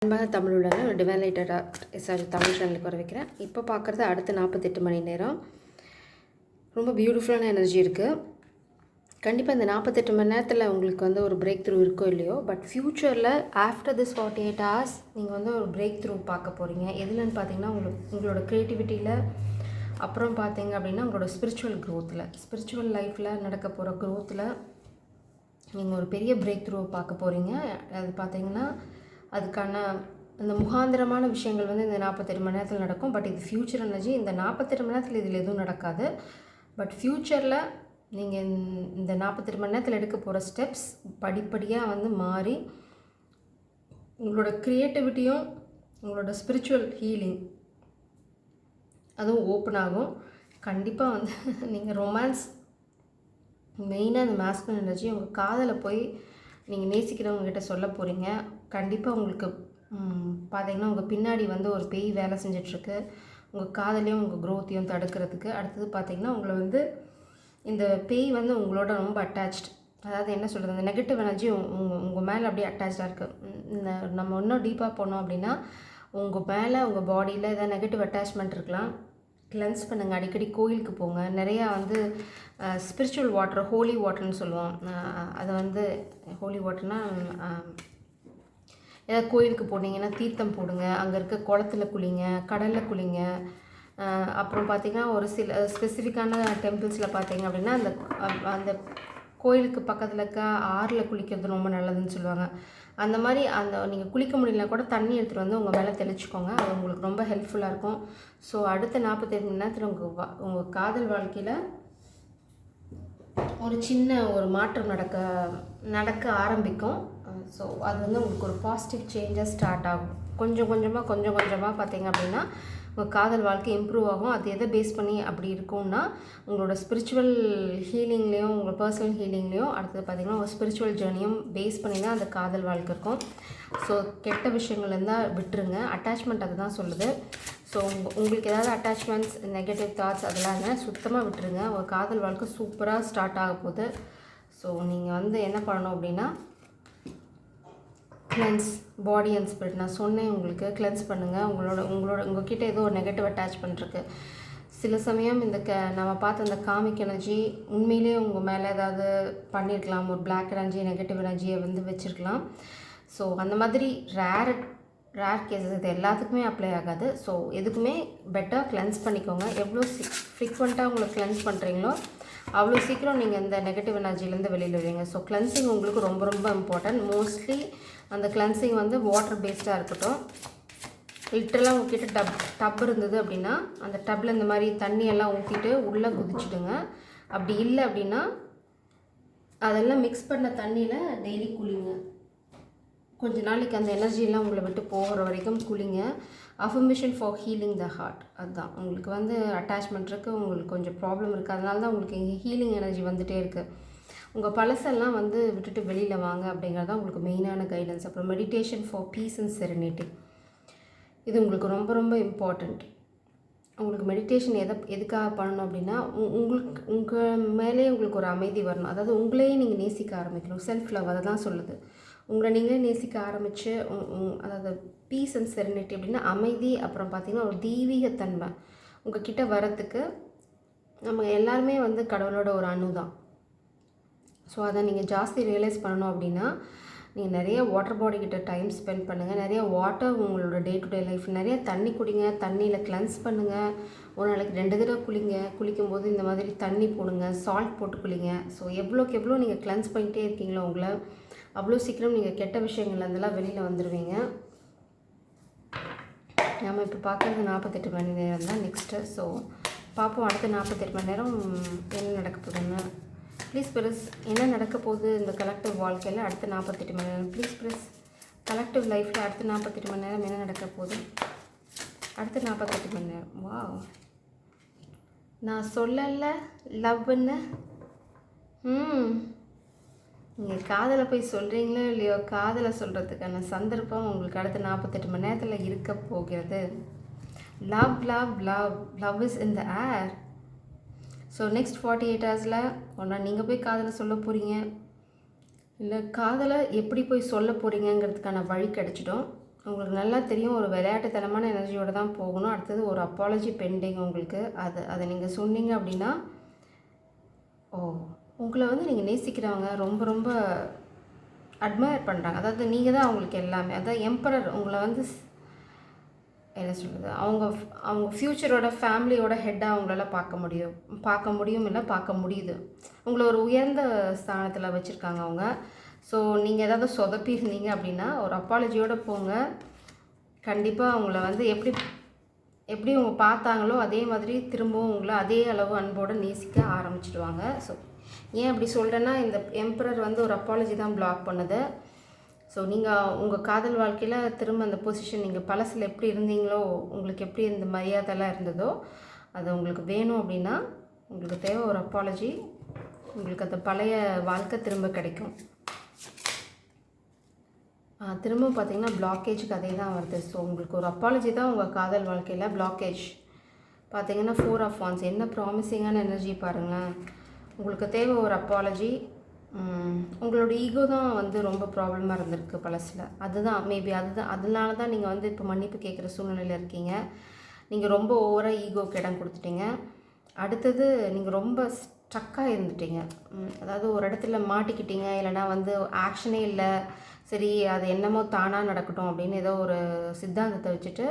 அன்பாக தமிழுடன் divine lighter Tamil சேனலுக்கு வர வைக்கிறேன். இப்போ பார்க்குறது அடுத்த 48 மணி நேரம் ரொம்ப பியூட்டிஃபுல்லான எனர்ஜி இருக்குது. கண்டிப்பாக இந்த 48 மணி நேரத்தில் உங்களுக்கு வந்து ஒரு பிரேக் த்ரூ இருக்கோ இல்லையோ, பட் ஃப்யூச்சரில் ஆஃப்டர் திஸ் 48 hours நீங்கள் வந்து ஒரு பிரேக் த்ரூ பார்க்க போகிறீங்க. எதுலன்னு பார்த்தீங்கன்னா உங்களோட க்ரியேட்டிவிட்டியில், அப்புறம் பார்த்தீங்க அப்படின்னா உங்களோட ஸ்பிரிச்சுவல் லைஃப்பில் நடக்க போகிற க்ரோத்தில் நீங்கள் ஒரு பெரிய பிரேக் த்ரூவை பார்க்க போகிறீங்க. அது பார்த்தீங்கன்னா அதுக்கான அந்த முகாந்திரமான விஷயங்கள் வந்து இந்த 48 மணி நேரத்தில் நடக்கும். பட் இது ஃப்யூச்சர் எனர்ஜி. இந்த 48 மணி நேரத்தில் இதில் எதுவும் நடக்காது. பட் ஃப்யூச்சரில் நீங்கள் இந்த 48 மணி நேரத்தில் எடுக்க போகிற ஸ்டெப்ஸ் படிப்படியாக வந்து மாறி உங்களோட க்ரியேட்டிவிட்டியும் உங்களோட ஸ்பிரிச்சுவல் ஹீலிங் அதுவும் ஓப்பன் ஆகும். கண்டிப்பாக வந்து நீங்கள் ரொமான்ஸ், மெயினாக அந்த மாஸ்குலின் எனர்ஜி உங்கள் காதலை போய் நீங்கள் நேசிக்கிறவங்ககிட்ட சொல்ல போகிறீங்க. கண்டிப்பாக உங்களுக்கு பார்த்தீங்கன்னா உங்கள் பின்னாடி வந்து ஒரு பேய் வேலை செஞ்சிட்ருக்கு, உங்கள் காதலையும் உங்கள் க்ரோத்தையும் தடுக்கிறதுக்கு. அடுத்தது பார்த்திங்கன்னா உங்களை வந்து இந்த பேய் வந்து உங்களோட ரொம்ப அட்டாச்ட், அதாவது என்ன சொல்கிறது, அந்த நெகட்டிவ் எனர்ஜி உங்கள் மேலே அப்படியே அட்டாச்சாக இருக்குது. நம்ம இன்னும் டீப்பாக போனோம் அப்படின்னா உங்கள் மேலே உங்கள் பாடியில் ஏதாவது நெகட்டிவ் அட்டாச்மெண்ட் இருக்கலாம். கிளென்ஸ் பண்ணுங்கள், அடிக்கடி கோயிலுக்கு போங்க. நிறையா வந்து ஸ்பிரிச்சுவல் வாட்டர், ஹோலி வாட்டர்னு சொல்லுவோம். அதை வந்து ஹோலி வாட்டர்னால் ஏதாவது கோயிலுக்கு போனீங்கன்னா தீர்த்தம் போடுங்க, அங்கே இருக்க குளத்துல குளிங்க, கடலில் குளிங்க. அப்புறம் பார்த்திங்கன்னா ஒரு சில ஸ்பெசிஃபிக்கான டெம்பிள்ஸில் பார்த்திங்க அப்படின்னா அந்த கோயிலுக்கு பக்கத்தில் இருக்க ஆறில் குளிக்கிறது ரொம்ப நல்லதுன்னு சொல்லுவாங்க. அந்த மாதிரி நீங்கள் குளிக்க முடியலனா கூட தண்ணி எடுத்துகிட்டு வந்து உங்கள் மேலே தெளிச்சுக்கோங்க. அது உங்களுக்கு ரொம்ப ஹெல்ப்ஃபுல்லாக இருக்கும். ஸோ அடுத்த 48 மணி நேரத்தில் உங்கள் காதல் வாழ்க்கையில் ஒரு சின்ன ஒரு மாற்றம் நடக்க ஆரம்பிக்கும். ஸோ அது வந்து உங்களுக்கு ஒரு பாசிட்டிவ் சேஞ்சஸ் ஸ்டார்ட் ஆகும். கொஞ்சம் கொஞ்சமாக பார்த்தீங்க அப்படின்னா உங்கள் காதல் வாழ்க்கை இம்ப்ரூவ் ஆகும். அது எதை பேஸ் பண்ணி அப்படி இருக்கும்னா உங்களோட ஸ்பிரிச்சுவல் ஹீலிங்லேயும் உங்கள் பர்சனல் ஹீலிங்லேயும், அடுத்தது பார்த்திங்கன்னா உங்கள் ஸ்பிரிச்சுவல் ஜேர்னியும் பேஸ் பண்ணி தான் அந்த காதல் வாழ்க்கை இருக்கும். ஸோ கெட்ட விஷயங்கள் இருந்தால் விட்டுருங்க. அட்டாச்மெண்ட் அது தான் சொல்லுது. ஸோ உங்களுக்கு ஏதாவது அட்டாச்மெண்ட்ஸ், நெகட்டிவ் தாட்ஸ் அதெல்லாம் சுத்தமாக விட்டுருங்க. உங்கள் காதல் வாழ்க்கை சூப்பராக ஸ்டார்ட் ஆக போகுது. ஸோ நீங்கள் வந்து என்ன பண்ணணும் அப்படின்னா கிளென்ஸ் பாடி அண்ட் ஸ்பிரிட். நான் சொன்னேன் உங்களுக்கு, கிளென்ஸ் பண்ணுங்கள். உங்கள்கிட்ட ஏதோ ஒரு நெகட்டிவ் அட்டாச்மெண்ட் இருக்குது. சில சமயம் நம்ம பார்த்த அந்த காமிக் எனர்ஜி உண்மையிலே உங்கள் மேலே ஏதாவது பண்ணியிருக்கலாம். ஒரு பிளாக் எனர்ஜி, நெகட்டிவ் எனர்ஜியை வந்து வச்சுருக்கலாம். ஸோ அந்த மாதிரி ரேர் கேஸஸ், இது எல்லாத்துக்குமே அப்ளை ஆகாது. ஸோ எதுக்குமே பெட்டர் கிளென்ஸ் பண்ணிக்கோங்க. எவ்வளோ ஃப்ரீக்வெண்ட்டாக உங்களை கிளென்ஸ் பண்ணுறீங்களோ அவ்வளோ சீக்கிரம் நீங்கள் இந்த நெகட்டிவ் எனர்ஜிலேருந்து வெளியில் வருவீங்க. ஸோ கிளென்சிங் உங்களுக்கு ரொம்ப ரொம்ப இம்பார்ட்டன்ட். மோஸ்ட்லி அந்த கிளென்சிங் வந்து வாட்டர் பேஸ்டாக இருக்கட்டும். லிட்டரலாக உங்ககிட்ட டப் இருந்தது அப்படின்னா அந்த டப்பில் இந்த மாதிரி தண்ணியெல்லாம் ஊற்றிட்டு உள்ளே குதிச்சுடுங்க. அப்படி இல்லை அப்படின்னா அதெல்லாம் மிக்ஸ் பண்ண தண்ணியில் டெய்லி குளிங்க. கொஞ்ச நாளைக்கு அந்த எனர்ஜியெல்லாம் உங்களை விட்டு போகிற வரைக்கும் குளிங்க. Affirmation for healing the heart. அதுதான் உங்களுக்கு வந்து அட்டாச்மெண்ட் இருக்குது, உங்களுக்கு கொஞ்சம் ப்ராப்ளம் இருக்குது, அதனால தான் உங்களுக்கு இங்கே ஹீலிங் எனர்ஜி வந்துகிட்டே இருக்குது. உங்கள் பழசெல்லாம் வந்து விட்டுட்டு வெளியில் வாங்க அப்படிங்கிறது தான் உங்களுக்கு மெயினான கைடன்ஸ். அப்புறம் மெடிடேஷன் ஃபார் பீஸ் அண்ட் செரெனிட்டி, இது உங்களுக்கு ரொம்ப ரொம்ப இம்பார்ட்டண்ட். உங்களுக்கு மெடிடேஷன் எதுக்காக பண்ணணும் அப்படின்னா உங்கள் மேலே உங்களுக்கு ஒரு அமைதி வரணும். அதாவது உங்களையே நீங்கள் நேசிக்க ஆரம்பிக்கணும். செல்ஃப் லவ் அதை தான் சொல்லுது. உங்களை நீங்களே நேசிக்க ஆரம்பித்து அதாவது பீஸ் அண்ட் செரெனிட்டி அப்படின்னா அமைதி. அப்புறம் பார்த்திங்கன்னா ஒரு தெய்வீகத்தன்மை உங்கள் கிட்டே வரத்துக்கு. நம்ம எல்லாருமே வந்து கடவுளோட ஒரு அணு தான். ஸோ அதை நீங்கள் ஜாஸ்தி ரியலைஸ் பண்ணணும் அப்படின்னா நீங்கள் நிறைய வாட்டர் பாடி கிட்ட டைம் ஸ்பெண்ட் பண்ணுங்கள். நிறைய வாட்டர் உங்களோட டே டு டே லைஃப், நிறைய தண்ணி குடிங்க. தண்ணியில் கிளென்ஸ் பண்ணுங்கள். ஒரு நாளைக்கு 2 தடவை குளிக்கும்போது இந்த மாதிரி தண்ணி போடுங்க, சால்ட் போட்டு குளிங்க. ஸோ எவ்வளோக்கு எவ்வளோ நீங்கள் கிளென்ஸ் பண்ணிகிட்டே இருக்கீங்களோ உங்களை, அவ்வளோ சீக்கிரம் நீங்கள் கெட்ட விஷயங்கள் அதெல்லாம் வெளியில் வந்துடுவீங்க. நம்ம இப்போ பார்க்குறது 48 மணி நேரம் தான் நெக்ஸ்ட்டு. ஸோ பார்ப்போம் அடுத்த 48 மணி நேரம் என்ன நடக்க போகுதுன்னு. ப்ளீஸ் ப்ரெஸ் என்ன நடக்க போகுது இந்த கலெக்டிவ் வாழ்க்கையில் அடுத்த 48 மணி நேரம். ப்ளீஸ் ப்ரெஸ் கலெக்டிவ் லைஃப்பில் அடுத்த 48 மணி நேரம் என்ன நடக்க போகுது அடுத்த 48 மணி நேரம். வா, நான் சொல்லலை லவ்ன்னு. நீங்கள் காதலை போய் சொல்கிறீங்களோ இல்லையோ, காதலை சொல்கிறதுக்கான சந்தர்ப்பம் உங்களுக்கு அடுத்த 48 மணி நேரத்தில் இருக்க போகிறது. Love is in the air. So next 48 ஹவர்ஸில் ஒன்றா நீங்கள் போய் காதலை சொல்ல போகிறீங்க, இல்லை காதலை எப்படி போய் சொல்ல போகிறீங்கிறதுக்கான வழி கிடச்சிடும். உங்களுக்கு நல்லா தெரியும் ஒரு விளையாட்டுத்தனமான எனர்ஜியோடு தான் போகணும். அடுத்தது ஒரு அப்பாலஜி பெண்டிங் உங்களுக்கு. அதை நீங்கள் சொன்னீங்க அப்படின்னா, உங்களை வந்து நீங்கள் நேசிக்கிறவங்க ரொம்ப ரொம்ப அட்மையர் பண்ணுறாங்க. அதாவது நீங்கள் தான் அவங்களுக்கு எல்லாமே. அதாவது எம்பரர் உங்களை வந்து என்ன சொல்கிறது, அவங்க ஃப்யூச்சரோட ஃபேமிலியோட ஹெட்டாக அவங்களால பார்க்க முடியும் இல்லை பார்க்க முடியுது. உங்களை ஒரு உயர்ந்த ஸ்தானத்தில் வச்சுருக்காங்க அவங்க. ஸோ நீங்கள் ஏதாவது சொதப்பியிருந்தீங்க அப்படின்னா ஒரு அப்பாலஜியோடு போங்க. கண்டிப்பாக அவங்கள வந்து எப்படி அவங்க பார்த்தாங்களோ அதே மாதிரி திரும்பவும் உங்களை அதே அளவு அன்போடு நேசிக்க ஆரம்பிச்சிடுவாங்க. ஸோ ஏன் அப்படி சொல்கிறேன்னா, இந்த எம்பரர் வந்து ஒரு அப்பாலஜி தான் பிளாக் பண்ணுது. ஸோ நீங்கள் உங்கள் காதல் வாழ்க்கையில் திரும்ப அந்த பொசிஷன் நீங்கள் பழசில் எப்படி இருந்தீங்களோ, உங்களுக்கு எப்படி இந்த மரியாதைலாம் இருந்ததோ அது உங்களுக்கு வேணும் அப்படின்னா உங்களுக்கு தேவை ஒரு அப்பாலஜி. உங்களுக்கு அந்த பழைய வாழ்க்கை திரும்ப கிடைக்கும். திரும்ப பார்த்திங்கன்னா பிளாக்கேஜுக்கு அதே தான் வருது. ஸோ உங்களுக்கு ஒரு அப்பாலஜி தான் உங்கள் காதல் வாழ்க்கையில் பிளாக்கேஜ். பார்த்திங்கன்னா 4 ஆஃப் வாண்ட்ஸ் என்ன ப்ராமிசிங்கான எனர்ஜி பாருங்களேன். உங்களுக்கு தேவை ஒரு அப்பாலஜி. உங்களோட ஈகோ தான் வந்து ரொம்ப ப்ராப்ளமாக இருந்திருக்கு பழசில். அதுதான் மேபி அதனால தான் நீங்கள் வந்து இப்போ மன்னிப்பு கேட்குற சூழ்நிலையில் இருக்கீங்க. நீங்கள் ரொம்ப ஓவராக ஈகோக்கு இடம் கொடுத்துட்டீங்க. அடுத்தது நீங்கள் ரொம்ப ஸ்ட்ரக்காக இருந்துட்டீங்க. அதாவது ஒரு இடத்துல மாட்டிக்கிட்டீங்க, இல்லைனா வந்து ஆக்ஷனே இல்லை, சரி அது என்னமோ தானாக நடக்கட்டும் அப்படின்னு ஏதோ ஒரு சித்தாந்தத்தை வச்சுட்டு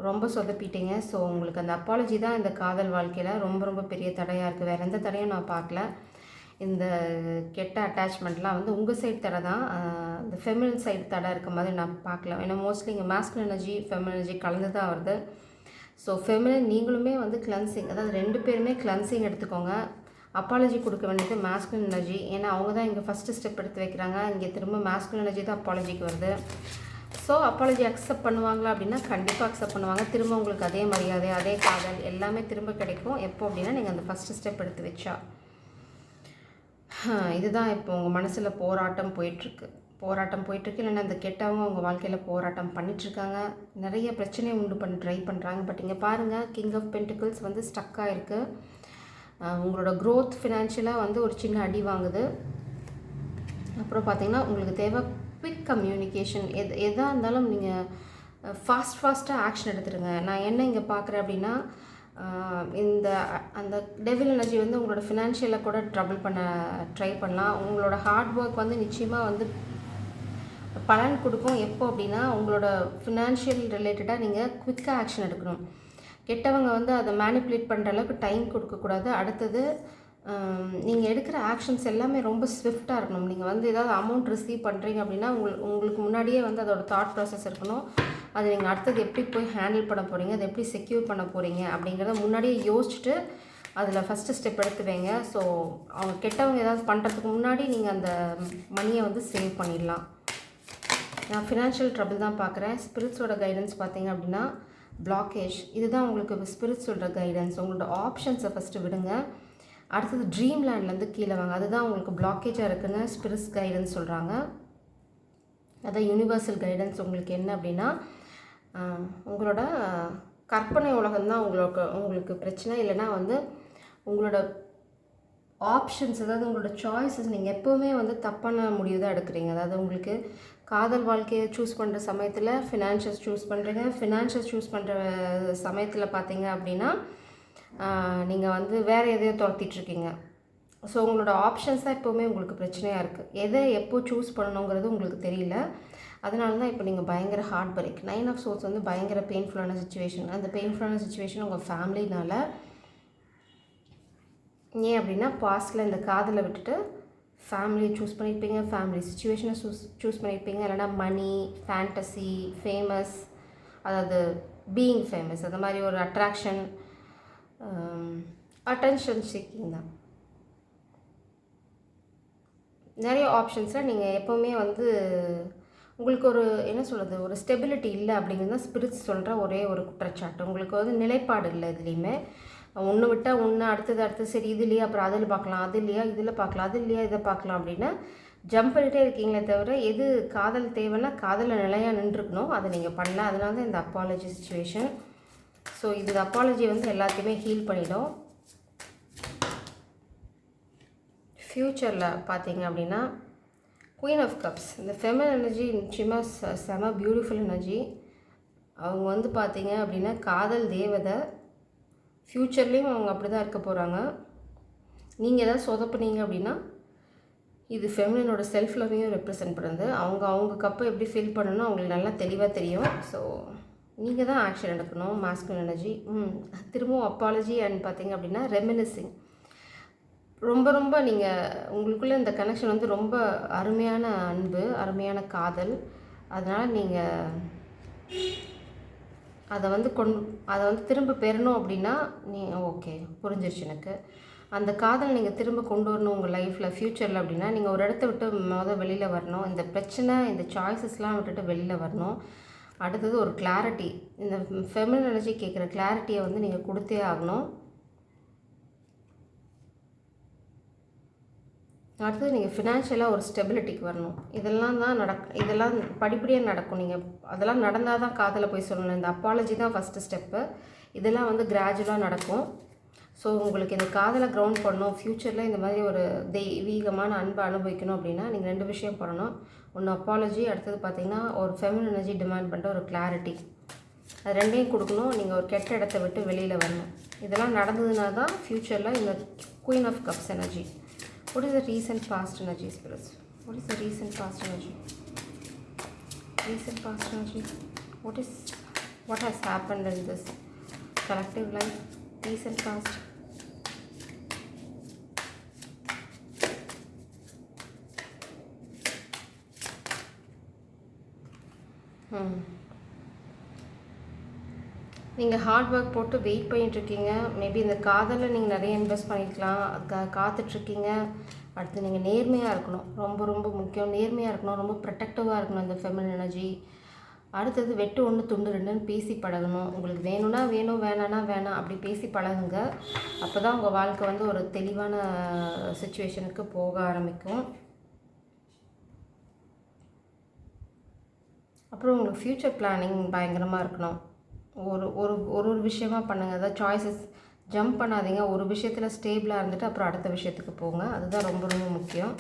ரொம்ப சொதப்பிட்டீங்க. ஸோ உங்களுக்கு அந்த அப்பாலஜி தான் இந்த காதல் வாழ்க்கையில் ரொம்ப ரொம்ப பெரிய தடையாக இருக்குது. வேறு எந்த தடையும் நான் பார்க்கல. இந்த கெட்ட அட்டாச்மெண்ட்லாம் வந்து உங்கள் சைடு தடை தான். இந்த ஃபெமினன் சைடு தடை இருக்க மாதிரி நான் பார்க்கல. ஏன்னா மோஸ்ட்லி இங்கே மாஸ்குலின் எனர்ஜி ஃபெமினன் எனர்ஜி கலந்து தான் வருது. ஸோ ஃபெமினன் நீங்களுமே வந்து கிளன்சிங், அதாவது 2 பேருமே கிளன்சிங் எடுத்துக்கோங்க. அப்பாலஜி கொடுக்க வேண்டியது மாஸ்குலின் எனர்ஜி. ஏன்னா அவங்க தான் இங்கே ஃபஸ்ட்டு ஸ்டெப் எடுத்து வைக்கிறாங்க. இங்கே திரும்ப மாஸ்குலின் எனர்ஜி தான் அப்பாலஜிக்கு வருது. ஸோ அப்பாலஜி அக்செப்ட் பண்ணுவாங்களா அப்படின்னா கண்டிப்பாக அக்செப்ட் பண்ணுவாங்க. திரும்ப உங்களுக்கு அதே மரியாதை, அதே காதல் எல்லாமே திரும்ப கிடைக்கும். எப்போ அப்படின்னா நீங்கள் அந்த ஃபஸ்ட்டு ஸ்டெப் எடுத்து வச்சா. இதுதான் இப்போ உங்கள் மனசில் போராட்டம் போயிட்டுருக்கு. இல்லைன்னா அந்த கெட்டவங்க உங்கள் வாழ்க்கையில் போராட்டம் பண்ணிகிட்ருக்காங்க. நிறைய பிரச்சனையை உண்டு பண்ண ட்ரை பண்ணுறாங்க. பட் இங்கே பாருங்கள், கிங் ஆஃப் பென்டிகிள்ஸ் வந்து ஸ்டக்காக இருக்குது. உங்களோட க்ரோத் ஃபினான்ஷியலாக வந்து ஒரு சின்ன அடி வாங்குது. அப்புறம் பார்த்திங்கன்னா உங்களுக்கு தேவை குவிக் கம்யூனிகேஷன். எதாக இருந்தாலும் நீங்கள் ஃபாஸ்ட்டாக ஆக்ஷன் எடுத்துடுங்க. நான் என்ன இங்கே பார்க்குறேன் அப்படின்னா, அந்த டெவில் எனர்ஜி வந்து உங்களோட ஃபினான்ஷியலை கூட ட்ரபிள் பண்ண ட்ரை பண்ணலாம். உங்களோட ஹார்ட் ஒர்க் வந்து நிச்சயமாக வந்து பலன் கொடுக்கும். எப்போ அப்படின்னா உங்களோட ஃபினான்ஷியல் ரிலேட்டடாக நீங்கள் குவிக்காக ஆக்ஷன் எடுக்கணும். கெட்டவங்க வந்து அதை மேனிப்புலேட் பண்ணுற அளவுக்கு டைம் கொடுக்கக்கூடாது. அடுத்தது நீங்கள் எடுக்கிற ஆக்ஷன்ஸ் எல்லாமே ரொம்ப ஸ்விஃப்டாக இருக்கணும். நீங்கள் வந்து ஏதாவது அமௌண்ட் ரிசீவ் பண்ணுறீங்க அப்படின்னா உங்களுக்கு முன்னாடியே வந்து அதோட தாட் ப்ராசஸ் இருக்கணும். அது நீங்கள் அடுத்தது எப்படி போய் ஹேண்டில் பண்ண போகிறீங்க, அதை எப்படி செக்யூர் பண்ண போகிறீங்க அப்படிங்கிறத முன்னாடியே யோசிச்சுட்டு அதில் ஃபஸ்ட்டு ஸ்டெப் எடுத்து வைங்க. ஸோ அவங்க கெட்டவங்க ஏதாவது பண்ணுறதுக்கு முன்னாடி நீங்கள் அந்த மணியை வந்து சேவ் பண்ணிடலாம். நான் ஃபினான்ஷியல் ட்ரபிள் தான் பார்க்குறேன். ஸ்பிரிட்ஸோட கைடன்ஸ் பார்த்தீங்க அப்படின்னா பிளாக்கேஜ். இதுதான் உங்களுக்கு ஸ்பிரிட்ஸ் சொல்கிற கைடன்ஸ். உங்களோட ஆப்ஷன்ஸை ஃபஸ்ட்டு விடுங்க. அடுத்தது ட்ரீம் லேண்ட்லேருந்து கீழே வாங்க. அதுதான் உங்களுக்கு பிளாக்கேஜாக இருக்குன்னு ஸ்பிரிட்ஸ் கைடன்ஸ் சொல்கிறாங்க. அதான் யூனிவர்சல் கைடன்ஸ் உங்களுக்கு என்ன அப்படின்னா, உங்களோட கற்பனை உலகம்தான் உங்களுக்கு பிரச்சனை. இல்லைனா வந்து உங்களோட ஆப்ஷன்ஸ், அதாவது உங்களோட சாய்ஸஸ் நீங்கள் எப்போவுமே வந்து தப்பான முடிவு தான் எடுக்கிறீங்க. அதாவது உங்களுக்கு காதல் வாழ்க்கையை சூஸ் பண்ணுற சமயத்தில் ஃபினான்ஷியல்ஸ் சூஸ் பண்ணுறீங்க. ஃபினான்ஷியல்ஸ் சூஸ் பண்ணுற சமயத்தில் பார்த்தீங்க அப்படின்னா நீங்கள் வந்து வேறு எதையோ துரத்திட்டுருக்கீங்க. ஸோ உங்களோட ஆப்ஷன்ஸ் தான் எப்போவுமே உங்களுக்கு பிரச்சனையாக இருக்குது. எதை எப்போ சூஸ் பண்ணணுங்கிறது உங்களுக்கு தெரியல. அதனால தான் இப்போ நீங்கள் பயங்கர ஹார்ட் பிரேக். 9 ஆஃப் சோர்ஸ் வந்து பயங்கர பெயின்ஃபுல்லான சுச்சுவேஷன். அந்த பெயின்ஃபுல்லான சுச்சுவேஷன் உங்கள் ஃபேமிலினால். ஏன் அப்படின்னா பாஸ்டில் இந்த காதலை விட்டுட்டு ஃபேமிலியை சூஸ் பண்ணியிருப்பீங்க, ஃபேமிலி சுச்சுவேஷனை சூஸ் பண்ணியிருப்பீங்க. இல்லைனா மணி, ஃபேண்டசி, ஃபேமஸ், அதாவது பீயிங் ஃபேமஸ், அந்த மாதிரி ஒரு அட்ராக்ஷன், அட்டென்ஷன் சீக்கிங் தான். நிறைய ஆப்ஷன்ஸில் நீங்கள் எப்போவுமே வந்து உங்களுக்கு ஒரு என்ன சொல்கிறது, ஒரு ஸ்டெபிலிட்டி இல்லை அப்படிங்கிறது தான் ஸ்பிரிட்ஸ் சொல்கிற ஒரே ஒரு குற்றச்சாட்டு. உங்களுக்கு வந்து நிலைப்பாடு இல்லை எதுலேயுமே. ஒன்று விட்டால் ஒன்று, அடுத்தது சரி இது இல்லையா அப்புறம் அதில் பார்க்கலாம், அது இல்லையா இதில் பார்க்கலாம், அது இல்லையா இதை பார்க்கலாம் அப்படின்னு ஜம்ப் பண்ணிகிட்டே இருக்கீங்களே தவிர எது காதல் தேவைன்னா காதலில் நிலையாக நின்றுருக்கணும், அதை நீங்கள் பண்ணல. அதனால தான் இந்த அப்பாலஜி சுச்சுவேஷன். ஸோ இந்த அப்பாலஜி வந்து எல்லாத்தையுமே ஹீல் பண்ணிடும். ஃப்யூச்சரில் பார்த்தீங்க அப்படின்னா குயின் ஆஃப் கப்ஸ். இந்த ஃபெமின் எனர்ஜி நிச்சயமாக செம பியூட்டிஃபுல் எனர்ஜி. அவங்க வந்து பார்த்தீங்க அப்படின்னா காதல் தேவதை. ஃப்யூச்சர்லேயும் அவங்க அப்படி தான் இருக்க போகிறாங்க. நீங்கள் எதாவது சொதப்புனீங்க அப்படின்னா இது ஃபெமினனோட செல்ஃப் லவ்வையும் ரெப்ரசென்ட் பண்ணுது. அவங்க கப்பை எப்படி ஃபில் பண்ணணும் அவங்களுக்கு நல்லா தெளிவாக தெரியும். ஸோ நீங்கள் தான் ஆக்ஷன் எடுக்கணும். Masculine energy. திரும்பவும் அப்பாலஜி அண்ட் பார்த்தீங்க அப்படின்னா ரெமினிசிங். ரொம்ப நீங்கள் உங்களுக்குள்ளே இந்த கனெக்ஷன் வந்து ரொம்ப அருமையான அன்பு, அருமையான காதல். அதனால் நீங்கள் அதை வந்து திரும்ப பெறணும் அப்படின்னா ஓகே புரிஞ்சிருச்சு எனக்கு. அந்த காதல் நீங்கள் திரும்ப கொண்டு வரணும் உங்கள் லைஃப்பில் ஃப்யூச்சரில் அப்படின்னா நீங்கள் ஒரு இடத்த விட்டு வெளியில் வரணும். இந்த பிரச்சனை, இந்த சாய்ஸஸ்லாம் விட்டுட்டு வெளியில் வரணும். அடுத்தது ஒரு கிளாரிட்டி. இந்த ஃபெமினன் எனர்ஜி கேட்குற கிளாரிட்டியை வந்து நீங்கள் கொடுத்தே ஆகணும். அடுத்தது நீங்கள் ஃபினான்ஷியலாக ஒரு ஸ்டெபிலிட்டிக்கு வரணும். இதெல்லாம் படிப்படியாக நடக்கும். நீங்கள் அதெல்லாம் நடந்தால் தான் காதலை போய் சொல்லணும். இந்த அப்பாலஜி தான் ஃபஸ்ட்டு ஸ்டெப்பு. இதெல்லாம் வந்து கிராஜுவலாக நடக்கும். ஸோ உங்களுக்கு இந்த காதலை கிரவுண்ட் பண்ணணும், ஃப்யூச்சரில் இந்த மாதிரி ஒரு தெய்வீகமான அன்பை அனுபவிக்கணும் அப்படின்னா நீங்கள் 2 விஷயம் பண்ணணும். ஒன்று அப்பாலஜி, அடுத்தது பார்த்திங்கன்னா ஒரு ஃபெமினன் எனர்ஜி டிமாண்ட் பண்ணுற ஒரு கிளாரிட்டி. அது 2ஐயும் கொடுக்கணும். நீங்கள் ஒரு கெட்ட இடத்த விட்டு வெளியில் வரணும். இதெல்லாம் நடந்ததுனா தான் ஃப்யூச்சரில் இந்த queen of cups energy. What is the recent past energy, spirits? What is the recent past energy? Recent past energy. What has happened in this collective life? Recent past. நீங்கள் ஹார்ட் ஒர்க் போட்டு wait பண்ணிகிட்ருக்கீங்க. Maybe இந்த காதலில் நீங்கள் நிறைய invest பண்ணியிருக்கலாம். காத்துட்ருக்கீங்க. அடுத்து நீங்கள் நேர்மையாக இருக்கணும். ரொம்ப முக்கியம். நேர்மையாக இருக்கணும். ரொம்ப ப்ரொடெக்டிவாக இருக்கணும் இந்த ஃபெமினன் எனர்ஜி. அடுத்தது வெட்டு 1 துண்டு 2ன்னு பேசி பழகணும். உங்களுக்கு வேணும்னா வேணும், வேணான்னா வேணாம், அப்படி பேசி பழகுங்க. அப்போ தான் உங்கள் வாழ்க்கை வந்து ஒரு தெளிவான சுச்சுவேஷனுக்கு போக ஆரம்பிக்கும். அப்புறம் உங்களுக்கு ஃப்யூச்சர் பிளானிங் பயங்கரமாக இருக்கணும். ஒரு விஷயமாக பண்ணுங்கள். அதாவது சாய்ஸஸ் ஜம்ப் பண்ணாதீங்க. ஒரு விஷயத்தில் ஸ்டேபிளாக இருந்துட்டு அப்புறம் அடுத்த விஷயத்துக்கு போங்க. அதுதான் ரொம்ப முக்கியம்.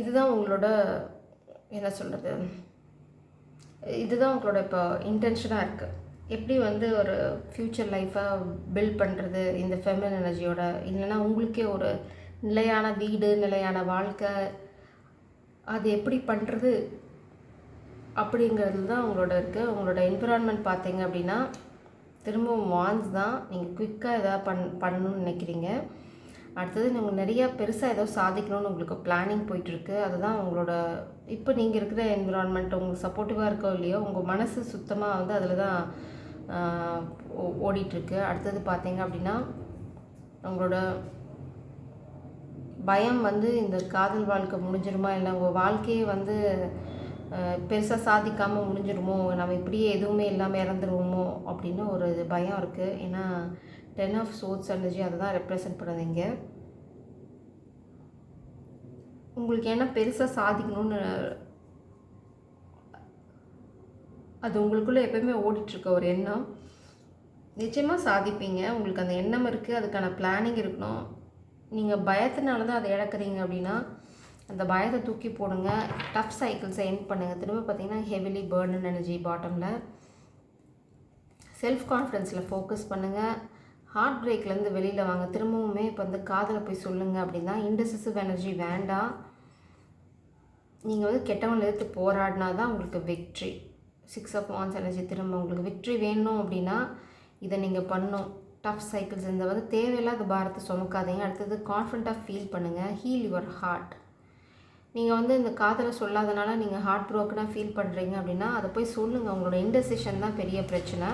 இதுதான் உங்களோட என்ன சொல்கிறது, இதுதான் உங்களோட இப்போ இன்டென்ஷனாக இருக்குது. எப்படி வந்து ஒரு ஃப்யூச்சர் லைஃப்பை பில்ட் பண்ணுறது இந்த ஃபெமினன் எனர்ஜியோட, இல்லைன்னா உங்களுக்கே ஒரு நிலையான வீடு, நிலையான வாழ்க்கை, அது எப்படி பண்ணுறது அப்படிங்கிறது தான் உங்களோட இருக்குது. உங்களோட என்விரான்மெண்ட் பார்த்தீங்க அப்படின்னா திரும்பவும் வான்ஸ் தான். நீங்கள் குயிக்காக எதாவது பண்ணணும்னு நினைக்கிறீங்க. அடுத்தது நீங்கள் நிறையா பெருசாக ஏதோ சாதிக்கணும்னு உங்களுக்கு பிளானிங் போயிட்டுருக்கு. அதுதான் உங்களோட இப்போ நீங்கள் இருக்கிற என்விரான்மெண்ட் உங்களுக்கு சப்போர்ட்டிவாக இருக்கோ இல்லையோ, உங்கள் மனசு சுத்தமாக வந்து அதில் தான் ஓடிட்டுருக்கு. அடுத்தது பார்த்தீங்க அப்படின்னா உங்களோட பயம் வந்து இந்த காதல் வாழ்க்கை முடிஞ்சிருமா, இல்லை உங்கள் வாழ்க்கையே வந்து பெருசாக சாதிக்காமல் முடிஞ்சிருமோ, நம்ம இப்படியே எதுவுமே இல்லாமல் இறந்துருவோமோ அப்படின்னு ஒரு பயம் இருக்குது. ஏன்னா 10 ஆஃப் சோர்ட்ஸ் எனர்ஜி அதை தான் ரெப்ரசன்ட் பண்ணுறீங்க. உங்களுக்கு என்ன பெருசாக சாதிக்கணும்னு அது உங்களுக்குள்ளே எப்போயுமே ஓடிட்டுருக்க ஒரு எண்ணம். நிச்சயமாக சாதிப்பீங்க. உங்களுக்கு அந்த எண்ணம் இருக்குது, அதுக்கான பிளானிங் இருக்கணும். நீங்கள் பயத்தினால தான் அதை இழக்கிறீங்க அப்படின்னா அந்த பயத்தை தூக்கி போடுங்க. டஃப் சைக்கிள்ஸை எண்ட் பண்ணுங்கள். திரும்ப பார்த்தீங்கன்னா ஹெவிலி பர்டன் எனர்ஜி பாட்டமில். செல்ஃப் கான்ஃபிடென்ஸில் ஃபோக்கஸ் பண்ணுங்கள். ஹார்ட் பிரேக்லேருந்து வெளியில் வாங்க. திரும்பவுமே இப்போ வந்து காதலை போய் சொல்லுங்கள் அப்படின்னா இன்டெசிசிவ் எனர்ஜி வேண்டாம். நீங்கள் வந்து கெட்டவங்களை எதிர்த்து போராடினா தான் உங்களுக்கு விக்ட்ரி. 6 of வான்ஸ் energy. திரும்ப உங்களுக்கு விக்ட்ரி வேணும் அப்படின்னா இதை நீங்கள் பண்ணணும். டஃப் சைக்கிள்ஸ் இந்த வந்து தேவையில்லாத பாரத்தை சுமக்காதீங்க. அடுத்தது கான்ஃபிடண்ட்டாக ஃபீல் பண்ணுங்கள். Heal your heart. நீங்கள் வந்து இந்த காதலை சொல்லாதனால நீங்கள் ஹார்ட் ப்ரோக்கனாக ஃபீல் பண்ணுறீங்க அப்படின்னா அதை போய் சொல்லுங்கள். உங்களோட இன்டெசிஷன் தான் பெரிய பிரச்சனை.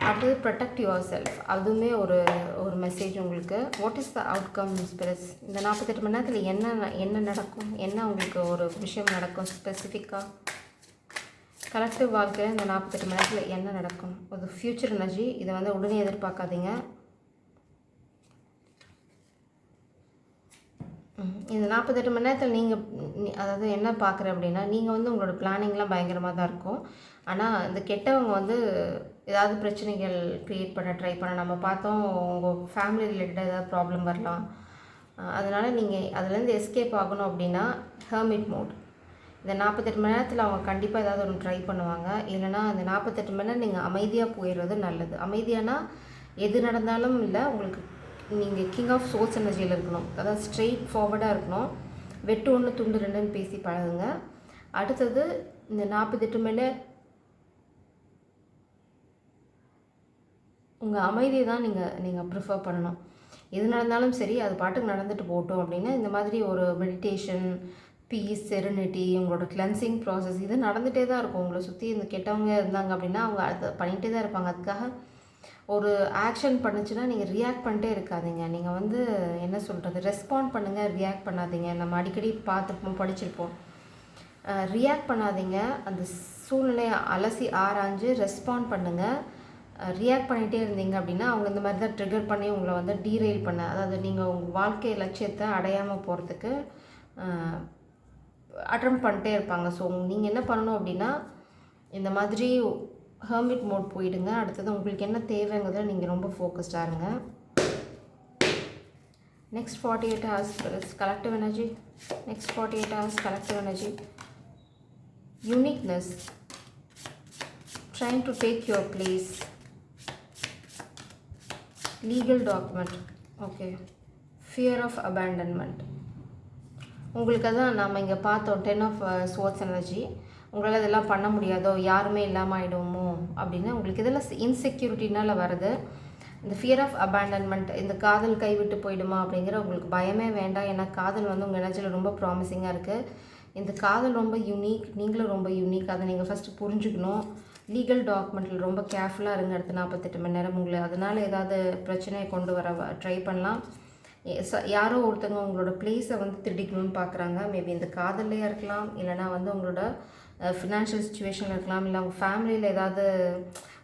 அடுத்தது ப்ரொடெக்ட் யுவர் செல்ஃப். அதுவுமே ஒரு மெசேஜ் உங்களுக்கு. What is the outcome spirits? இந்த 48 மணி நேரத்தில் என்ன நடக்கும், என்ன உங்களுக்கு ஒரு விஷயம் நடக்கும் ஸ்பெசிஃபிக்காக கலெக்டிவ் வாழ்க்கையில் இந்த 48 மணி நேரத்தில் என்ன நடக்கும்? ஒரு ஃப்யூச்சர் எனர்ஜி. இதை வந்து உடனே எதிர்பார்க்காதீங்க. இந்த 48 மணி நேரத்தில் நீங்கள் அதாவது என்ன பார்க்குறேன் அப்படின்னா, நீங்கள் வந்து உங்களோட பிளானிங்லாம் பயங்கரமாக தான் இருக்கும். ஆனால் இந்த கெட்டவங்க வந்து ஏதாவது பிரச்சனைகள் க்ரியேட் பண்ண ட்ரை பண்ண நம்ம பார்த்தோம். உங்கள் ஃபேமிலி ரிலேட்டடாக ஏதாவது ப்ராப்ளம் வரலாம். அதனால் நீங்கள் அதுலேருந்து எஸ்கேப் ஆகணும் அப்படின்னா ஹெர்மிட் மோட். இந்த 48 மணி நேரத்தில் அவங்க கண்டிப்பாக ஏதாவது ஒன்று ட்ரை பண்ணுவாங்க. இல்லைனா இந்த 48 மணி நேரம் நீங்கள் அமைதியாக போயிடுறது நல்லது. அமைதியானா எது நடந்தாலும் இல்லை, உங்களுக்கு நீங்கள் கிங் ஆஃப் சோர்ஸ் எனர்ஜியில் இருக்கணும். அதாவது ஸ்ட்ரெயிட் ஃபார்வர்டாக இருக்கணும். வெட்டு 1 துண்டு 2ன்னு பேசி பழகுங்க. அடுத்தது இந்த 48 மணி நேரம் உங்கள் அமைதியை தான் நீங்கள் ப்ரிஃபர் பண்ணணும். எது நடந்தாலும் சரி, அது பாட்டுக்கு நடந்துட்டு போகட்டும் அப்படின்னு இந்த மாதிரி ஒரு மெடிடேஷன், பீஸ், செரினிட்டி, உங்களோட கிளென்சிங் ப்ராசஸ் இது நடந்துகிட்டே தான் இருக்கும். உங்களை சுற்றி இந்த கெட்டவங்க இருந்தாங்க அப்படின்னா அவங்க அதை பண்ணிகிட்டே தான் இருப்பாங்க. அதுக்காக ஒரு ஆக்ஷன் பண்ணுச்சுன்னா நீங்கள் ரியாக்ட் பண்ணிட்டே இருக்காதீங்க. நீங்கள் வந்து என்ன சொல்கிறது, ரெஸ்பாண்ட் பண்ணுங்கள், ரியாக்ட் பண்ணாதீங்க. நம்ம அடிக்கடி பார்த்துப்போம், படிச்சிருப்போம். ரியாக்ட் பண்ணாதீங்க. அந்த சூழ்நிலையை அலசி ஆராய்ஞ்சு ரெஸ்பாண்ட் பண்ணுங்கள். ரியாக்ட் பண்ணிகிட்டே இருந்தீங்க அப்படின்னா அவங்க இந்த மாதிரி தான் ட்ரிகர் பண்ணி உங்களை வந்து டீரெயில் பண்ண, அதாவது நீங்கள் உங்கள் வாழ்க்கை லட்சியத்தை அடையாமல் போகிறதுக்கு அட்டம் பண்ணிட்டே இருப்பாங்க. ஸோ நீங்கள் என்ன பண்ணணும் அப்படின்னா இந்த மாதிரி ஹெர்மிட் மோட் போயிடுங்க. அடுத்தது உங்களுக்கு என்ன தேவைங்கிறத நீங்கள் ரொம்ப ஃபோக்கஸ்டாக இருங்க. Next 48 hours collective energy. Next 48 hours collective energy. Uniqueness. Trying to take your place. Legal document. Okay. Fear of abandonment. உங்களுக்கு தான் நாம் இங்கே பார்த்தோம் 10 of swords energy. உங்களால் இதெல்லாம் பண்ண முடியாதோ, யாருமே இல்லாமல் ஆகிடுமோ அப்படின்னு உங்களுக்கு இதெல்லாம் இன்செக்யூரிட்டினால் வருது. இந்த ஃபியர் ஆஃப் அபேண்டன்மெண்ட், இந்த காதல் கைவிட்டு போயிடுமா அப்படிங்கிற உங்களுக்கு பயமே வேண்டாம். ஏன்னா காதல் வந்து உங்கள் எனர்ஜியில் ரொம்ப ப்ராமிசிங்காக இருக்குது. இந்த காதல் ரொம்ப யூனிக், நீங்களும் ரொம்ப யூனிக். அதை நீங்கள் ஃபஸ்ட்டு புரிஞ்சுக்கணும். லீகல் டாக்குமெண்ட்டில் ரொம்ப கேர்ஃபுல்லாக இருங்க. அடுத்த 48 மணி நேரம் உங்களை அதனால் ஏதாவது பிரச்சனையை கொண்டு வர ட்ரை பண்ணலாம். யாரோ ஒருத்தவங்க உங்களோட பிளேஸை வந்து திருடிக்கணும்னு பார்க்குறாங்க. மேபி இந்த காதல்லையாக இருக்கலாம், இல்லைனா வந்து உங்களோட ஃபினான்ஷியல் சுச்சுவேஷனில் இருக்கலாம், இல்லை உங்கள் ஃபேமிலியில் ஏதாவது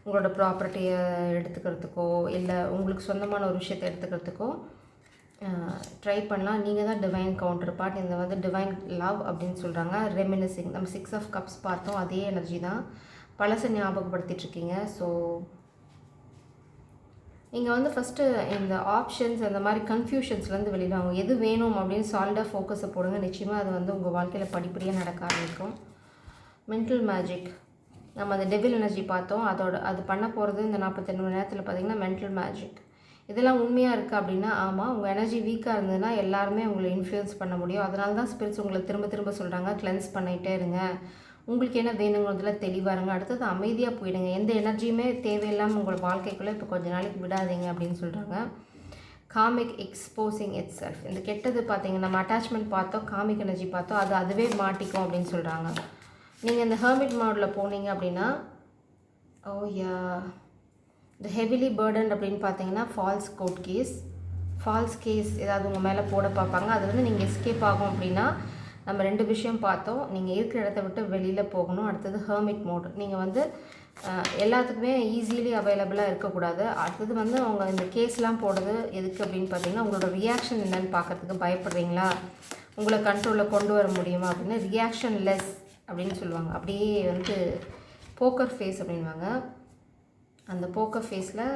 உங்களோட ப்ராப்பர்ட்டியை எடுத்துக்கிறதுக்கோ இல்லை உங்களுக்கு சொந்தமான ஒரு விஷயத்தை எடுத்துக்கிறதுக்கோ ட்ரை பண்ணலாம். நீங்கள் தான் டிவைன் கவுண்டர் பார்ட். இந்த வந்து டிவைன் லவ் அப்படின்னு சொல்கிறாங்க. ரெமினிசிங், நம்ம 6 of cups பார்த்தோம், அதே எனர்ஜி தான். பழசை ஞாபகப்படுத்திகிட்ருக்கீங்க. ஸோ நீங்கள் வந்து ஃபஸ்ட்டு இந்த ஆப்ஷன்ஸ் அந்த மாதிரி கன்ஃபியூஷன்ஸ்லேருந்து வெளியில் வாங்க. எது வேணும் அப்படின்னு சாலிடாக ஃபோக்கஸை போடுங்க. நிச்சயமாக அது வந்து உங்கள் வாழ்க்கையில் படிப்படியாக நடக்க ஆரம்பிக்கும். மென்டல் மேஜிக், நம்ம அந்த டெவில் எனர்ஜி பார்த்தோம். அது பண்ண போகிறது இந்த 48 மணி நேரத்தில் பார்த்திங்கன்னா மென்டல் மேஜிக். இதெல்லாம் உண்மையாக இருக்குது அப்படின்னா ஆமாம். உங்கள் எனர்ஜி வீக்காக இருந்ததுன்னா எல்லாருமே உங்களை இன்ஃப்ளூயன்ஸ் பண்ண முடியும். அதனால தான் ஸ்பிரிட்ஸ் உங்களை திரும்ப திரும்ப சொல்கிறாங்க, கிளென்ஸ் பண்ணிகிட்டே இருங்க, உங்களுக்கு என்ன வேணுங்கிறதுல தெளிவாக இருங்க. அடுத்தது அமைதியாக போயிடுங்க. எந்த எனர்ஜியுமே தேவையில்லாமல் உங்கள் வாழ்க்கைக்குள்ளே இப்போ கொஞ்ச நாளைக்கு விடாதீங்க அப்படின்னு சொல்கிறாங்க. காமிக் எக்ஸ்போசிங் இட் செல்ஃப், இந்த கெட்டது பார்த்தீங்கன்னா நம்ம அட்டாச்மெண்ட் பார்த்தோம், காமிக் எனர்ஜி பார்த்தோம், அதுவே மாட்டிக்கும் அப்படின்னு சொல்கிறாங்க. நீங்கள் இந்த ஹெர்மிட் மோடில் போனீங்க அப்படின்னா இந்த ஹெவிலி பேர்டன் அப்படின்னு பார்த்தீங்கன்னா false court case, false case ஏதாவது உங்கள் மேலே போட பார்ப்பாங்க. அது வந்து நீங்கள் எஸ்கேப் ஆகும் அப்படின்னா நம்ம 2 விஷயம் பார்த்தோம். நீங்கள் இருக்கிற இடத்த விட்டு வெளியில் போகணும். அடுத்தது ஹெர்மிட் மோட், நீங்கள் வந்து எல்லாத்துக்குமே ஈஸிலி அவைலபிளாக இருக்கக்கூடாது. அடுத்தது வந்து அவங்க இந்த கேஸ்லாம் போடுறது எதுக்கு அப்படின்னு பார்த்தீங்கன்னா உங்களோட ரியாக்ஷன் என்னென்னு பார்க்குறதுக்கு. பயப்படுறீங்களா, உங்களை கண்ட்ரோலில் கொண்டு வர முடியுமா அப்படின்னு ரியாக்ஷன் லெஸ் அப்படின்னு சொல்லுவாங்க. அப்படியே வந்து போக்கர் ஃபேஸ் அப்படின்வாங்க. அந்த போக்கர் ஃபேஸில்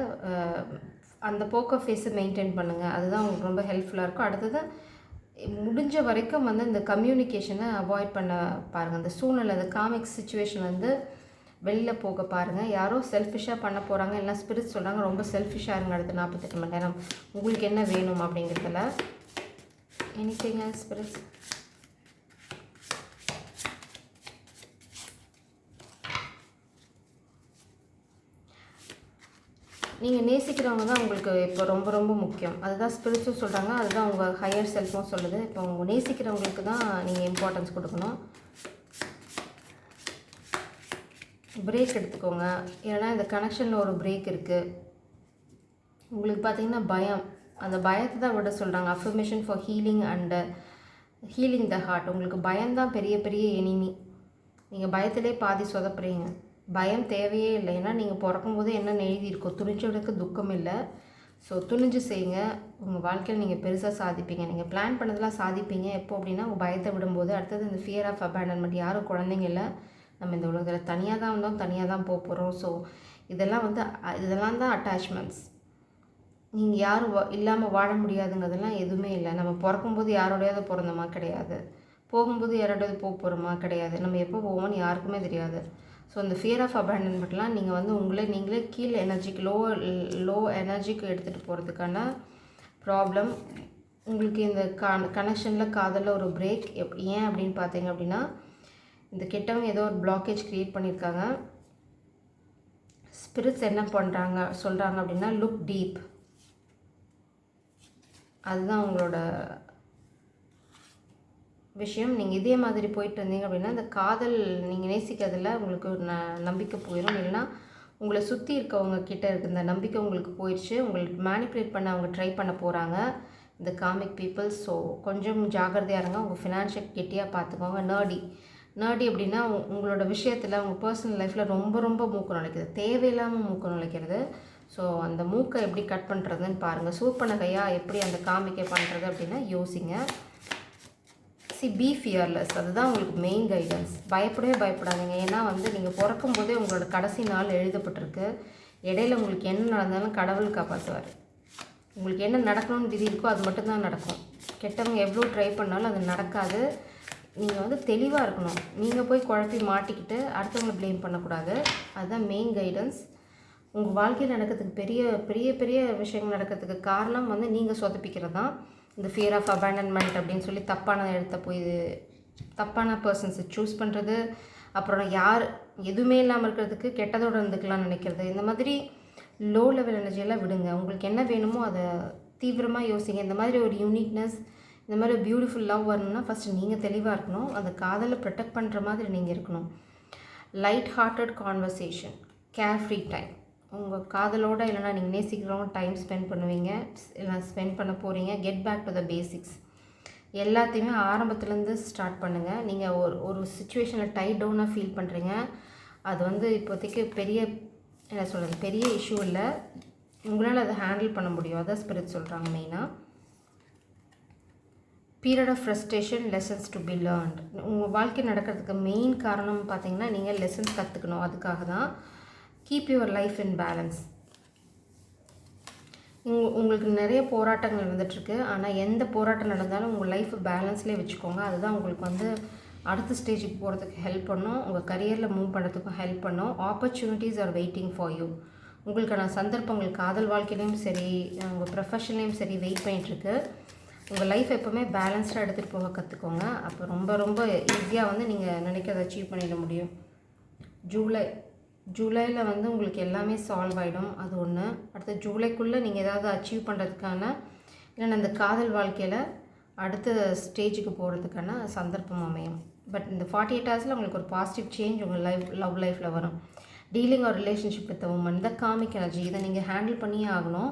அந்த போக்கர் ஃபேஸை மெயின்டைன் பண்ணுங்கள். அதுதான் உங்களுக்கு ரொம்ப ஹெல்ப்ஃபுல்லாக இருக்கும். அடுத்தது முடிஞ்ச வரைக்கும் வந்து இந்த கம்யூனிகேஷனை அவாய்ட் பண்ண பாருங்கள். அந்த சூழ்நிலை, அந்த காமிக் சிச்சுவேஷன் வந்து வெளியில் போக பாருங்கள். யாரோ செல்ஃபிஷாக பண்ண போகிறாங்க, இல்லைனா ஸ்பிரிட் சொல்கிறாங்க ரொம்ப செல்ஃபிஷாக இருங்க அடுத்த 48 மணி நேரம். உங்களுக்கு என்ன வேணும் அப்படிங்கிறதுல எனிதிங் எல்ஸ் ஸ்பிரிட்ஸ். நீங்கள் நேசிக்கிறவங்க தான் உங்களுக்கு இப்போ ரொம்ப ரொம்ப முக்கியம். அதுதான் ஸ்பிரிச்சும் சொல்கிறாங்க, அதுதான் உங்கள் ஹையர் செல்ஃபும் சொல்லுது. இப்போ உங்கள் நேசிக்கிறவங்களுக்கு தான் நீங்கள் இம்பார்ட்டன்ஸ் கொடுக்கணும். பிரேக் எடுத்துக்கோங்க. ஏன்னா இந்த கனெக்ஷனில் ஒரு பிரேக் இருக்குது. உங்களுக்கு பார்த்திங்கன்னா பயம், அந்த பயத்தை தான் விட சொல்கிறாங்க. Affirmation for healing and healing the heart. உங்களுக்கு பயம்தான் பெரிய பெரிய எனிமி. நீங்கள் பயத்திலே பாதி சொதப்புறீங்க. பயம் தேவையே இல்லை. ஏன்னா நீங்கள் பிறக்கும்போது என்னென்னு எழுதியிருக்கோம், துணிச்சலுக்கு துக்கம் இல்லை, ஸோ துணிஞ்சு செய்யுங்க. உங்கள் வாழ்க்கையில் நீங்கள் பெருசாக சாதிப்பீங்க. நீங்கள் பிளான் பண்ணதெல்லாம் சாதிப்பீங்க. எப்போ அப்படின்னா உங்கள் பயத்தை விடும்போது. அடுத்தது இந்த ஃபியர் ஆஃப் அபேண்டன்மெண்ட். யாரும் குழந்தைங்க இல்லை, நம்ம இந்த உலகத்தில் தனியாக தான் வந்தோம், தனியாக தான் போக போகிறோம். ஸோ இதெல்லாம் தான் அட்டாச்மெண்ட்ஸ். நீங்கள் யாரும் இல்லாமல் வாழ முடியாதுங்கிறதெல்லாம் எதுவுமே இல்லை. நம்ம பிறக்கும்போது யாரோடையாவது பிறந்தோமா? கிடையாது. போகும்போது யாரோடையாவது போக போகிறோமா? கிடையாது. நம்ம எப்போ போவோம்னு யாருக்குமே தெரியாது. ஸோ இந்த ஃபியர் ஆஃப் அபேண்டன்மெண்ட்லாம் நீங்கள் வந்து நீங்களே கீழே எனர்ஜிக்கு லோ எனர்ஜிக்கு எடுத்துகிட்டு போகிறதுக்கான ப்ராப்ளம். உங்களுக்கு இந்த கனெக்ஷனில் காதலில் ஒரு பிரேக் ஏன் அப்படின்னு பார்த்தீங்க அப்படின்னா, இந்த கெட்டவங்க ஏதோ ஒரு பிளாக்கேஜ் க்ரியேட் பண்ணியிருக்காங்க. ஸ்பிரிட்ஸ் என்ன சொல்கிறாங்க அப்படின்னா, லுக் டீப். அதுதான் உங்களோட விஷயம். நீங்கள் இதே மாதிரி போயிட்டு இருந்தீங்க அப்படின்னா, இந்த காதல் நீங்கள் நேசிக்கிறதுல உங்களுக்கு ஒரு நம்பிக்கை போயிடும். இல்லைன்னா உங்களை சுற்றி இருக்கவங்க கிட்டே இருக்க இந்த நம்பிக்கை உங்களுக்கு போயிடுச்சு. உங்களுக்கு மேனிப்புலேட் பண்ண அவங்க ட்ரை பண்ண போகிறாங்க, இந்த காமிக் பீப்புள்ஸ். ஸோ கொஞ்சம் ஜாகிரதையாக இருங்க. உங்கள் ஃபினான்ஷியல் கெட்டியாக பார்த்துக்கோங்க. நேர்டி அப்படின்னா உங்களோட விஷயத்தில் உங்கள் பர்சனல் லைஃப்பில் ரொம்ப ரொம்ப மூக்கு நுழைக்கிறது, தேவையில்லாமல் மூக்கு நுழைக்கிறது. ஸோ அந்த மூக்கை எப்படி கட் பண்ணுறதுன்னு பாருங்கள். சூப்பன கையாக எப்படி அந்த காமிக்கை பண்ணுறது அப்படின்னா யோசிங்க. Be fearless. அதுதான் உங்களுக்கு மெயின் கைடன்ஸ். பயப்படாதீங்க. ஏன்னா வந்து நீங்கள் பிறக்கும் போதே உங்களோட கடைசி நாள் எழுதப்பட்டிருக்கு. இடையில உங்களுக்கு என்ன நடந்தாலும் கடவுள் காப்பாற்றுவார். உங்களுக்கு என்ன நடக்கணும்னு விதி இருக்கோ அது மட்டும்தான் நடக்கும். கெட்டவங்க எவ்வளோ ட்ரை பண்ணாலும் அது நடக்காது. நீங்கள் வந்து தெளிவாக இருக்கணும். நீங்கள் போய் குழப்பி மாட்டிக்கிட்டு அடுத்தவங்களை ப்ளேம் பண்ணக்கூடாது. அதுதான் மெயின் கைடன்ஸ். உங்கள் வாழ்க்கையில் நடக்கிறதுக்கு பெரிய விஷயங்கள் நடக்கிறதுக்கு காரணம் வந்து நீங்கள் சொதப்பிக்கிறது தான். இந்த ஃபியர் ஆஃப் அபேண்டன்மெண்ட் அப்படின்னு சொல்லி தப்பான இடத்த போய் தப்பான பர்சன்ஸை சூஸ் பண்ணுறது, அப்புறம் எதுவுமே இல்லாமல் இருக்கிறதுக்கு கெட்டதோடு இருந்துக்கலாம்னு நினைக்கிறது, இந்த மாதிரி லோ லெவல் எனர்ஜியெல்லாம் விடுங்க. உங்களுக்கு என்ன வேணுமோ அதை தீவிரமாக யோசிங்க. இந்த மாதிரி ஒரு யூனிக்னஸ், இந்த மாதிரி பியூட்டிஃபுல் லவ் வரணும்னா ஃபஸ்ட்டு நீங்கள் தெளிவாக இருக்கணும். அந்த காதலை ப்ரொடெக்ட் பண்ணுற மாதிரி நீங்கள் இருக்கணும். Light hearted conversation, care free time. உங்கள் காதலோடு இல்லைனா நீங்கள் நேசிக்கிறவங்க டைம் ஸ்பெண்ட் பண்ணுவீங்க, இல்லை ஸ்பெண்ட் பண்ண போகிறீங்க. Get back to the basics. எல்லாத்தையுமே ஆரம்பத்துலேருந்து ஸ்டார்ட் பண்ணுங்கள். நீங்கள் ஒரு சுச்சுவேஷனில் டைட் டவுனாக ஃபீல் பண்ணுறீங்க. அது வந்து இப்போதைக்கு பெரிய இஷ்யூ இல்லை. உங்களால் அதை ஹேண்டில் பண்ண முடியும். அதான் ஸ்பிரிட் சொல்கிறாங்க மெயினாக. Period of frustration, lessons to be learnt. உங்கள் வாழ்க்கை நடக்கிறதுக்கு மெயின் காரணம் பார்த்தீங்கன்னா நீங்கள் லெசன்ஸ் கற்றுக்கணும். அதுக்காக தான். Keep your life in balance. உங்களுக்கு நிறைய போராட்டங்கள் நடந்துகிட்ருக்கு. ஆனால் எந்த போராட்டம் நடந்தாலும் உங்கள் லைஃப்பை பேலன்ஸ்லேயே வச்சுக்கோங்க. அதுதான் உங்களுக்கு வந்து அடுத்த ஸ்டேஜுக்கு போகிறதுக்கு ஹெல்ப் பண்ணும். உங்கள் கரியரில் மூவ் பண்ணுறதுக்கும் ஹெல்ப் பண்ணும். Opportunities are waiting for you. உங்களுக்கான சந்தர்ப்பங்கள் காதல் வாழ்க்கையிலையும் சரி, உங்கள் ப்ரொஃபஷன்லேயும் சரி வெயிட் பண்ணிகிட்ருக்கு. உங்கள் லைஃப் எப்போவுமே பேலன்ஸ்டாக எடுத்துகிட்டு போக கற்றுக்கோங்க. அப்போ ரொம்ப ஈஸியாக வந்து நீங்கள் நினைக்கிறத அச்சீவ் பண்ணிட முடியும். ஜூலையில் வந்து உங்களுக்கு எல்லாமே சால்வ் ஆகிடும். அது ஒன்று. அடுத்த ஜூலைக்குள்ளே நீங்கள் ஏதாவது அச்சீவ் பண்ணுறதுக்கான, இல்லைன்னா இந்த காதல் வாழ்க்கையில் அடுத்த ஸ்டேஜுக்கு போகிறதுக்கான சந்தர்ப்பம் அமையும். பட் இந்த 48 ஹவர்ஸில் உங்களுக்கு ஒரு பாசிட்டிவ் சேஞ்ச் உங்கள் லவ் லைஃப்பில் வரும். டீலிங் ஒரு ரிலேஷன்ஷிப் வித் உமன், இந்த காமிக் எனர்ஜி, இதை நீங்கள் ஹேண்டில் பண்ணியே ஆகணும்.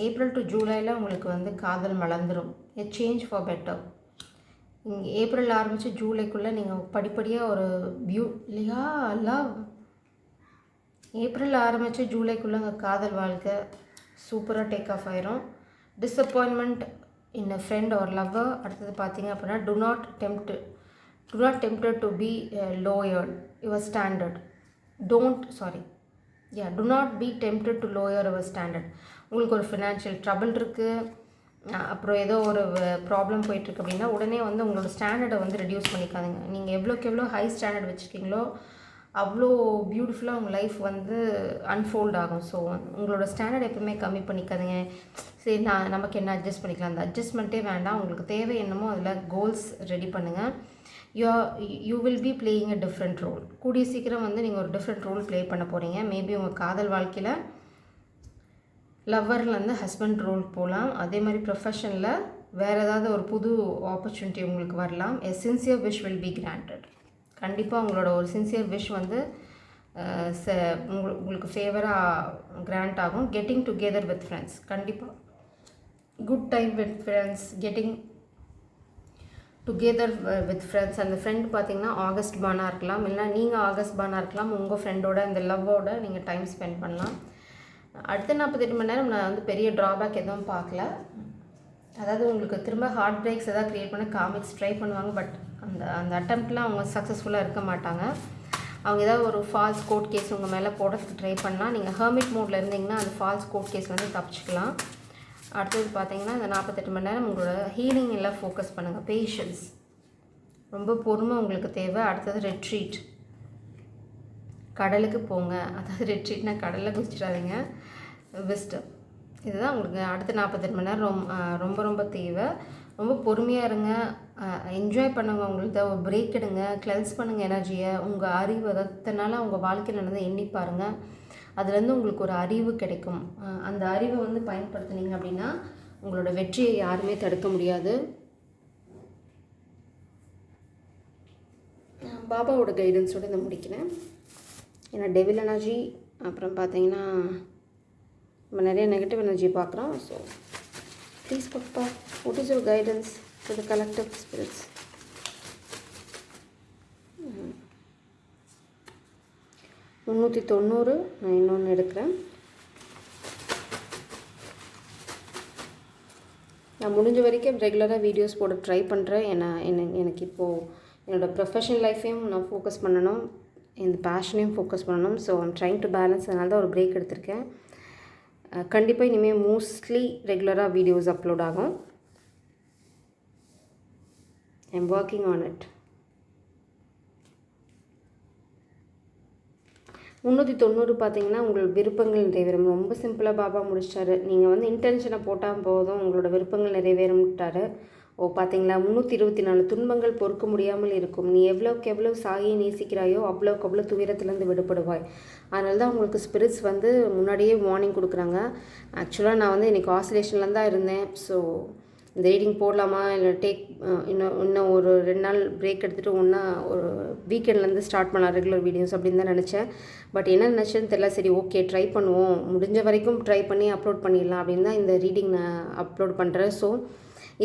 ஏப்ரல் டு ஜூலையில் உங்களுக்கு வந்து காதல் மலர்ந்துடும். A change for better. இங்கே ஏப்ரல் ஆரம்பித்து ஜூலைக்குள்ளே நீங்கள் படிப்படியாக ஒரு இல்லையா லவ். ஏப்ரல் ஆரம்பித்து ஜூலைக்குள்ளே உங்கள் காதல் வாழ்க்கை சூப்பராக டேக் ஆஃப் ஆயிரும். டிஸப்பாயின்மெண்ட் இன் அ ஃப்ரெண்ட் ஒரு லவ்வர். அடுத்தது பார்த்தீங்க அப்படின்னா do not tempted to be lower your standard. Do not be tempted to lower your standard. உங்களுக்கு ஒரு ஃபினான்ஷியல் ட்ரபிள் இருக்குது, அப்புறம் ஏதோ ஒரு ப்ராப்ளம் போயிட்டுருக்கு அப்படின்னா உடனே வந்து உங்களோட ஸ்டாண்டர்டை வந்து ரெடியூஸ் பண்ணிக்காதீங்க. நீங்கள் எவ்வளோக்கு எவ்வளோ ஹை ஸ்டாண்டர்ட் வச்சுருக்கீங்களோ அவ்வளோ பியூட்டிஃபுல்லாக உங்கள் லைஃப் வந்து அன்ஃபோல்ட் ஆகும். ஸோ உங்களோட ஸ்டாண்டர்ட் எப்பவுமே கம்மி பண்ணிக்காதீங்க. சரி நமக்கு என்ன அட்ஜஸ்ட் பண்ணிக்கலாம், அந்த அட்ஜஸ்ட்மெண்ட்டே வேண்டாம். உங்களுக்கு தேவை என்னமோ அதில் கோல்ஸ் ரெடி பண்ணுங்கள். You will be playing a different role. கூடிய சீக்கிரம் வந்து நீங்கள் ஒரு டிஃப்ரெண்ட் ரோல் ப்ளே பண்ண போகிறீங்க. மேபி உங்கள் காதல் வாழ்க்கையில் லவ்வர்லேருந்து ஹஸ்பண்ட் ரோல் போகலாம். அதே மாதிரி ப்ரொஃபஷனில் வேறு ஏதாவது ஒரு புது ஆப்பர்ச்சுனிட்டி உங்களுக்கு வரலாம். A sincere wish will be granted. கண்டிப்பாக உங்களோட ஒரு சின்சியர் விஷ் வந்து உங்களுக்கு ஃபேவராக கிராண்ட் ஆகும். கெட்டிங் டுகெதர் வித் ஃப்ரெண்ட்ஸ், கண்டிப்பாக good time with friends, getting together with friends. அந்த ஃப்ரெண்ட் பார்த்தீங்கன்னா ஆகஸ்ட் பானாக இருக்கலாம், இல்லைனா நீங்கள் ஆகஸ்ட் பானாக இருக்கலாம். உங்கள் ஃப்ரெண்டோட இந்த லவ்வோட நீங்கள் டைம் ஸ்பெண்ட் பண்ணலாம். அடுத்த 48 மணி நேரம் நான் வந்து பெரிய ட்ராபேக் எதுவும் பார்க்கல. அதாவது உங்களுக்கு திரும்ப ஹார்ட் பிரேக்ஸ் எதாவது க்ரியேட் பண்ண காமிக்ஸ் ட்ரை பண்ணுவாங்க. பட் அந்த அந்த அட்டம்ப்டில் அவங்க சக்ஸஸ்ஃபுல்லாக இருக்க மாட்டாங்க. அவங்க ஏதாவது ஒரு ஃபால்ஸ் கோர்ட் கேஸ் உங்கள் மேலே போடுறதுக்கு ட்ரை பண்ணலாம். நீங்கள் ஹெர்மிட் மோடில் இருந்தீங்கன்னா அந்த ஃபால்ஸ் கோர்ட் கேஸ்லேருந்து தப்பிச்சிக்கலாம். அடுத்தது பார்த்தீங்கன்னா இந்த 48 மணி நேரம் உங்களோட ஹீலிங் எல்லாம் ஃபோக்கஸ் பண்ணுங்கள். பேஷன்ஸ், ரொம்ப பொறுமை உங்களுக்கு தேவை. அடுத்தது ரெட்ரீட், கடலுக்கு போங்க. அதாவது ரெட்ரீட்னா கடலில் குதிச்சிடாதீங்க. விஸ்டம், இதுதான் உங்களுக்கு அடுத்த 48 மணி நேரம் ரொம்ப ரொம்ப தேவை. ரொம்ப பொறுமையாக இருங்க, என்ஜாய் பண்ணுங்கள். உங்களுக்கு ஒரு பிரேக் எடுங்க, கிளென்ஸ் பண்ணுங்கள் எனர்ஜியை. உங்கள் அறிவு அதனால உங்கள் வாழ்க்கையில் நடந்து எண்ணி பாருங்கள். அதுலேருந்து உங்களுக்கு ஒரு அறிவு கிடைக்கும். அந்த அறிவை வந்து பயன்படுத்துனீங்க அப்படின்னா உங்களோட வெற்றியை யாருமே தடுக்க முடியாது. பாபாவோட கைடன்ஸோடு இதை முடிக்கிறேன். ஏன்னா டெவில் எனர்ஜி, அப்புறம் பார்த்தீங்கன்னா நம்ம நிறைய நெகட்டிவ் எனர்ஜி பார்க்குறோம். ஸோ ப்ளீஸ் பாப்பா, what is your guidance to the collective spirits? 390. நான் இன்னொன்று எடுக்கிறேன். நான் முடிஞ்ச வரைக்கும் ரெகுலராக வீடியோஸ் போட ட்ரை பண்ணுறேன். எனக்கு இப்போது என்னோடய ப்ரொஃபஷனல் லைஃப்பையும் நான் ஃபோக்கஸ் பண்ணணும், இந்த பேஷனையும் ஃபோக்கஸ் பண்ணணும். So I'm trying to balance. அதனால தான் ஒரு பிரேக் எடுத்திருக்கேன். கண்டிப்பாக இனிமேல் மோஸ்ட்லி ரெகுலராக வீடியோஸ் அப்லோட் ஆகும். I'm working on it. 390 பார்த்தீங்கன்னா உங்கள் விருப்பங்கள் நிறைவேறும். ரொம்ப சிம்பிளாக பாபா முடிச்சிட்டாரு. நீங்கள் வந்து இன்டென்ஷனை போட்டால் போதும், உங்களோட விருப்பங்கள் நிறைவேறும்ட்டாரு. பார்த்தீங்களா, 324 துன்பங்கள் பொறுக்க முடியாமல் இருக்கும். நீ எவ்வளோக்கு எவ்வளோ சாயை நேசிக்கிறாயோ அவ்வளோக்கு அவ்வளோ துயரத்துலேருந்து விடுபடுவாய். அதனால தான் உங்களுக்கு ஸ்பிரிட்ஸ் வந்து முன்னாடியே வார்னிங் கொடுக்குறாங்க. ஆக்சுவலாக நான் வந்து இன்றைக்கி ஆசிலேஷனில் தான் இருந்தேன். ஸோ இந்த ரீடிங் போடலாமா இல்லை இன்னும் ஒரு 2 நாள் பிரேக் எடுத்துகிட்டு ஒரு வீக்கெண்ட்லேருந்து ஸ்டார்ட் பண்ணலாம் ரெகுலர் வீடியோஸ் அப்படின்னு தான் நினச்சேன். பட் என்ன நினச்சேன்னு தெரியல. சரி, ஓகே, ட்ரை பண்ணுவோம், முடிஞ்ச வரைக்கும் ட்ரை பண்ணி அப்லோட் பண்ணிடலாம் அப்படின்னு தான் இந்த ரீடிங் நான் அப்லோட் பண்ணுறேன். ஸோ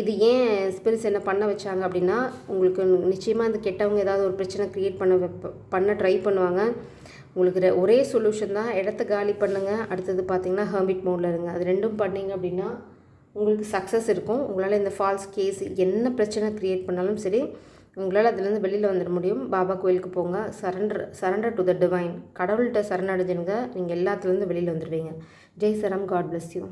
இது ஏன் ஸ்பிரிட்ஸ் என்ன பண்ண வச்சாங்க அப்படின்னா, உங்களுக்கு நிச்சயமாக இந்த கெட்டவங்க ஏதாவது ஒரு பிரச்சனை க்ரியேட் பண்ண ட்ரை பண்ணுவாங்க. உங்களுக்கு ஒரே சொல்யூஷன் தான், இடத்த காலி பண்ணுங்கள். அடுத்தது பார்த்திங்கன்னா ஹெர்மிட் மோடில் இருங்க. அது ரெண்டும் பண்ணிங்க அப்படின்னா உங்களுக்கு சக்ஸஸ் இருக்கும். உங்களால் இந்த ஃபால்ஸ் கேஸ் என்ன பிரச்சனை க்ரியேட் பண்ணாலும் சரி, உங்களால் அதுலேருந்து வெளியில் வந்துட முடியும். பாபா கோயிலுக்கு போங்க, சரண்டர் டு த டிவைன். கடவுள்கிட்ட சரணடைஞ்சுங்க, நீங்கள் எல்லாத்துலேருந்து வெளியில் வந்துடுவீங்க. ஜெய் சரம், காட் பிளஸ் யூ.